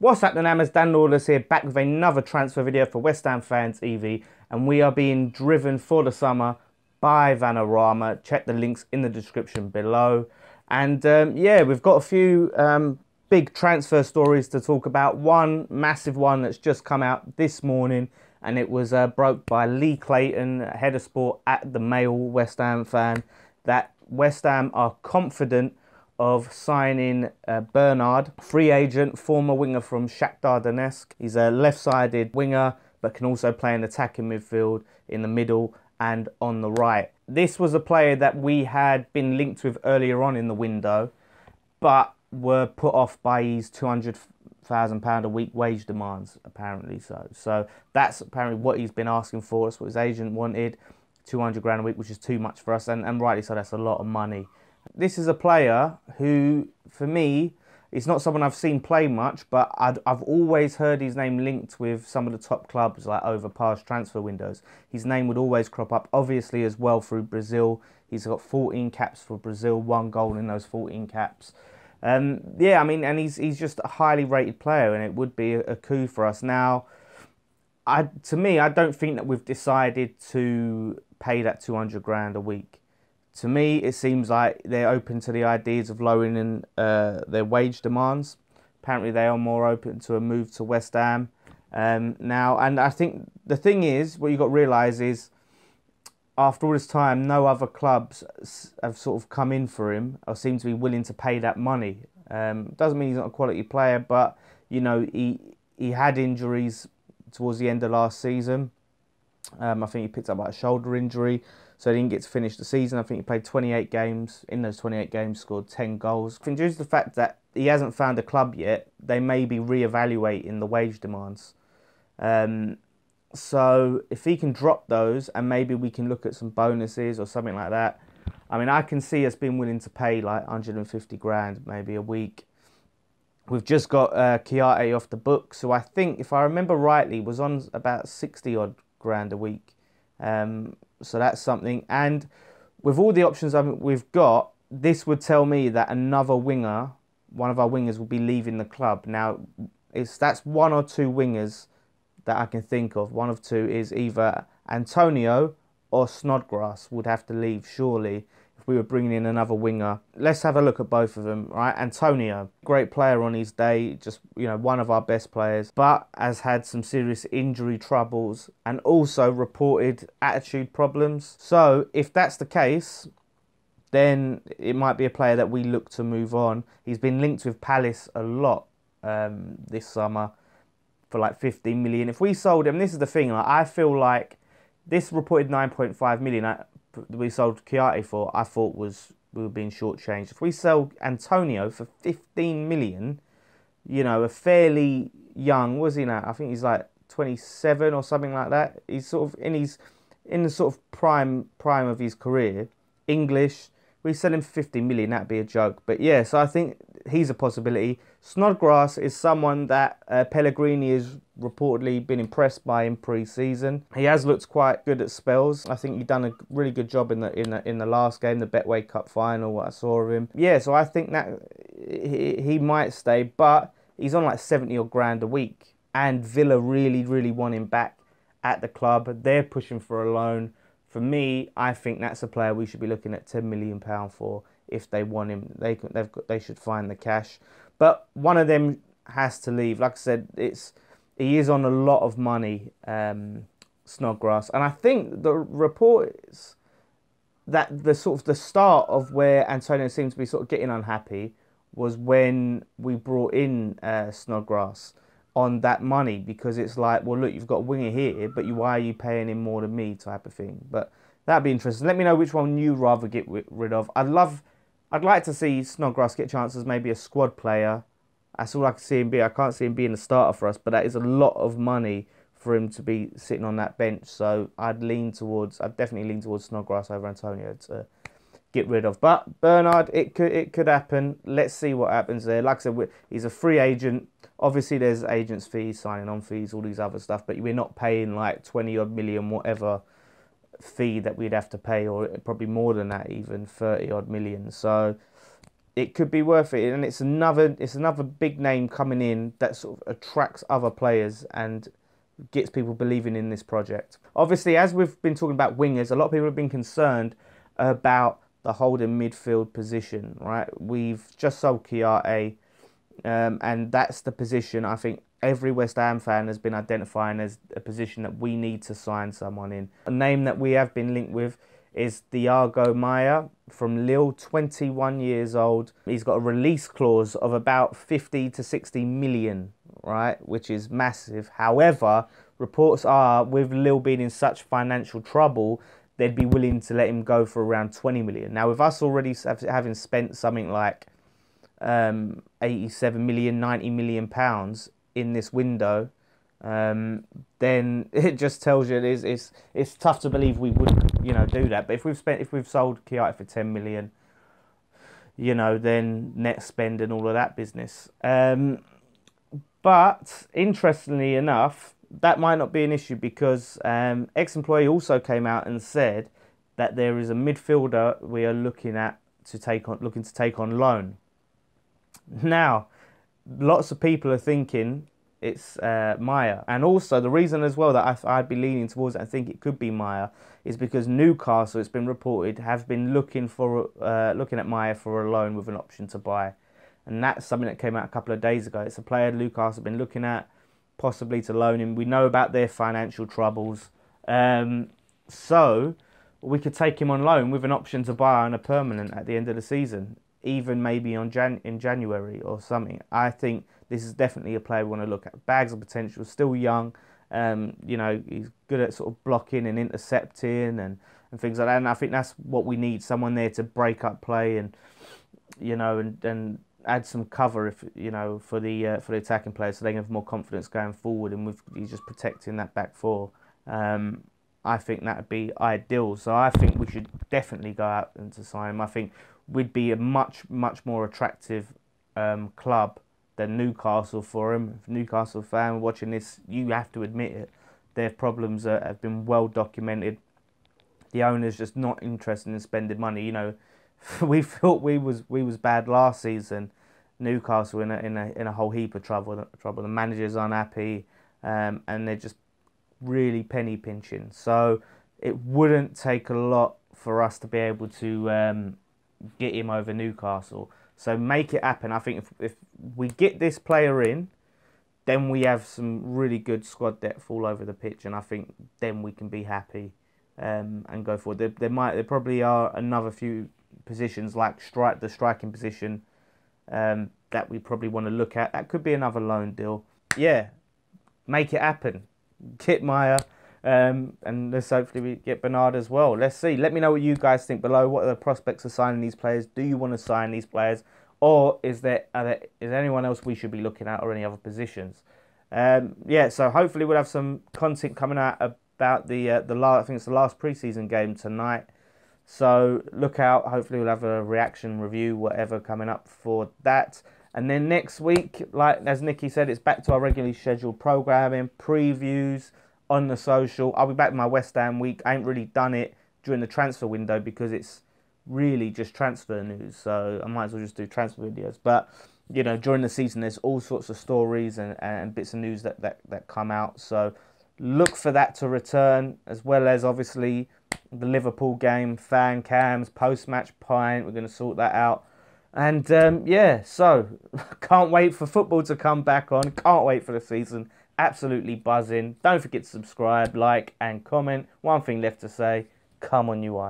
What's happening, Amas? Dan Lawless here, back with another transfer video for West Ham Fans EV, and we are being driven for the summer by Vanarama. Check the links in the description below. And yeah, we've got a few big transfer stories to talk about. One massive one that's just come out this morning, and it was broke by Lee Clayton, head of sport at the Mail, West Ham fan, that West Ham are confident of signing Bernard, free agent, former winger from Shakhtar Donetsk. He's a left-sided winger, but can also play in attacking midfield, in the middle and on the right. This was a player that we had been linked with earlier on in the window, but were put off by his £200,000 a week wage demands, apparently. So that's apparently what he's been asking for. That's what his agent wanted, 200 grand a week, which is too much for us, and rightly so. That's a lot of money. This is a player who, for me, is not someone I've seen play much, but I've always heard his name linked with some of the top clubs, like over past transfer windows. His name would always crop up, obviously as well through Brazil. He's got 14 caps for Brazil, 1 goal in those 14 caps. Yeah, I mean, and he's just a highly rated player, and it would be a coup for us. Now, to me, I don't think that we've decided to pay that 200 grand a week. To me, it seems like they're open to the ideas of lowering their wage demands. Apparently, they are more open to a move to West Ham now. And I think the thing is, what you've got to realise is, after all this time, no other clubs have sort of come in for him or seem to be willing to pay that money. Doesn't mean he's not a quality player, but, you know, he had injuries towards the end of last season. I think he picked up like a shoulder injury, so he didn't get to finish the season. I think he played 28 games. In those 28 games, scored 10 goals. I think due to the fact that he hasn't found a club yet, they may be re-evaluating the wage demands. So if he can drop those, and maybe we can look at some bonuses or something like that. I mean, I can see us being willing to pay like 150 grand maybe a week. We've just got Chiarte off the book, so I think, if I remember rightly, was on about 60 odd grand a week. So that's something. And with all the options we've got, this would tell me that another winger, one of our wingers, will be leaving the club. Now, that's 1 or 2 wingers that I can think of. One of 2 is either Antonio or Snodgrass would have to leave, surely, if we were bringing in another winger. Let's have a look at both of them, right? Antonio, great player on his day, just, you know, one of our best players, but has had some serious injury troubles and also reported attitude problems. So if that's the case, then it might be a player that we look to move on. He's been linked with Palace a lot this summer for like 15 million. If we sold him, this is the thing, like, I feel like this reported 9.5 million we sold Chiarte for, I thought we were being shortchanged. If we sell Antonio for 15 million, you know, a fairly young, was he now? I think he's like 27 or something like that. He's sort of in the sort of prime of his career. English. We sell him for 50 million, that'd be a joke. But yeah, so I think he's a possibility. Snodgrass is someone that Pellegrini has reportedly been impressed by in pre-season. He has looked quite good at spells. I think he's done a really good job in the last game, the Betway Cup final, what I saw of him. Yeah, so I think that he might stay, but he's on like 70 odd grand a week. And Villa really want him back at the club. They're pushing for a loan. For me, I think that's a player we should be looking at £10 million for if they want him. They should find the cash. But one of them has to leave. Like I said, he is on a lot of money, Snodgrass. And I think the report is that the start of where Antonio seems to be sort of getting unhappy was when we brought in Snodgrass on that money, because it's like, well, look, you've got a winger here, but why are you paying him more than me, type of thing. But that'd be interesting. Let me know which one you'd rather get rid of. I'd like to see Snodgrass get chances, maybe a squad player. That's all I can see him be. I can't see him being a starter for us, but that is a lot of money for him to be sitting on that bench. So I'd definitely lean towards Snodgrass over Antonio to get rid of. But Bernard, it could happen. Let's see what happens there. Like I said, he's a free agent. Obviously, there's agents' fees, signing on fees, all these other stuff, but we're not paying like 20 odd million, whatever fee that we'd have to pay, or probably more than that, even 30 odd million. So it could be worth it, and it's another big name coming in that sort of attracts other players and gets people believing in this project. Obviously, as we've been talking about wingers, a lot of people have been concerned about the holding midfield position, right? We've just sold Kiarte, and that's the position I think every West Ham fan has been identifying as a position that we need to sign someone in. A name that we have been linked with is Thiago Maia from Lille, 21 years old. He's got a release clause of about 50 to 60 million, right, which is massive. However, reports are with Lille being in such financial trouble, they'd be willing to let him go for around 20 million. Now, with us already having spent something like 87 million, 90 million pounds in this window, then it just tells you it's tough to believe we would, do that. But if we've sold Kiarte for 10 million, then net spend and all of that business. But interestingly enough, that might not be an issue because ex-employee also came out and said that there is a midfielder we are looking to take on loan. Now, lots of people are thinking it's Maia, and also the reason as well that I'd be leaning towards it, I think it could be Maia, is because Newcastle, it's been reported, have been looking at Maia for a loan with an option to buy, and that's something that came out a couple of days ago. It's a player Newcastle have been looking at, possibly to loan him. We know about their financial troubles, so we could take him on loan with an option to buy on a permanent at the end of the season, even maybe in January or something. I think this is definitely a player we want to look at. Bags of potential, still young. He's good at sort of blocking and intercepting and things like that. And I think that's what we need, someone there to break up play and add some cover for the attacking players, so they can have more confidence going forward. And he's just protecting that back four. I think that would be ideal. So I think we should definitely go out and to sign him. I think we'd be a much more attractive club than Newcastle for him. If Newcastle fan watching this, you have to admit it. Their problems have been well documented. The owner's just not interested in spending money. We thought we was bad last season. Newcastle in a whole heap of trouble. The manager's unhappy, and they're just really penny pinching. So it wouldn't take a lot for us to be able to get him over Newcastle. So make it happen. I think if we get this player in, then we have some really good squad depth all over the pitch, and I think then we can be happy and go forward. There probably are another few positions like the striking position that we probably want to look at. That could be another loan deal. Yeah, make it happen. Get Maia, and let's hopefully we get Bernard as well. Let's see. Let me know what you guys think below. What are the prospects of signing these players? Do you want to sign these players, or is there anyone else we should be looking at, or any other positions? Yeah. So hopefully we'll have some content coming out about I think it's the last preseason game tonight. So look out. Hopefully we'll have a reaction review, whatever, coming up for that. And then next week, like as Nicky said, it's back to our regularly scheduled programming, previews on the social. I'll be back with my West Ham week. I ain't really done it during the transfer window because it's really just transfer news. So I might as well just do transfer videos. But, during the season, there's all sorts of stories and bits of news that come out. So look for that to return, as well as obviously the Liverpool game, fan cams, post-match pint. We're going to sort that out. And yeah, so can't wait for football to come back on. Can't wait for the season. Absolutely buzzing. Don't forget to subscribe, like and comment. One thing left to say, come on you Iron.